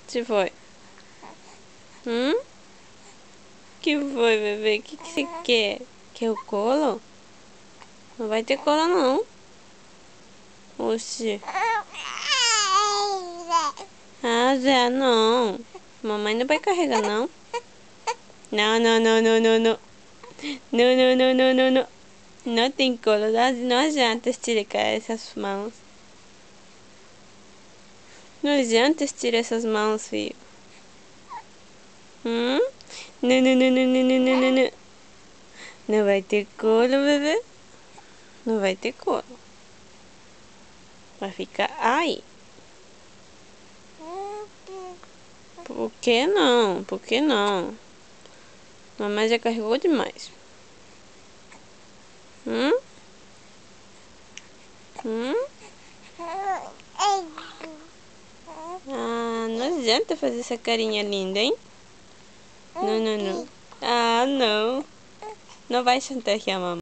Se foi? Que foi, bebê? Que você quer? Quer o colo? Não vai ter colo, não. Oxi. Ah, já não. Mamãe não vai carregar, não. Não, não, não, não, não, não. Não, não, não, não, não, não. Não tem colo. Não adianta esticar essas mãos. Não adianta estirar essas mãos, filho. Não, não, não, não, não, não, não, não, não. Não vai ter colo, bebê. Não vai ter colo. Vai ficar aí. Por que não? Por que não? Mamãe já carregou demais. Hum? Hum? Ah, não adianta fazer essa carinha linda, hein? Não, não, não. Ah, não. Não vai chantagear a mamãe.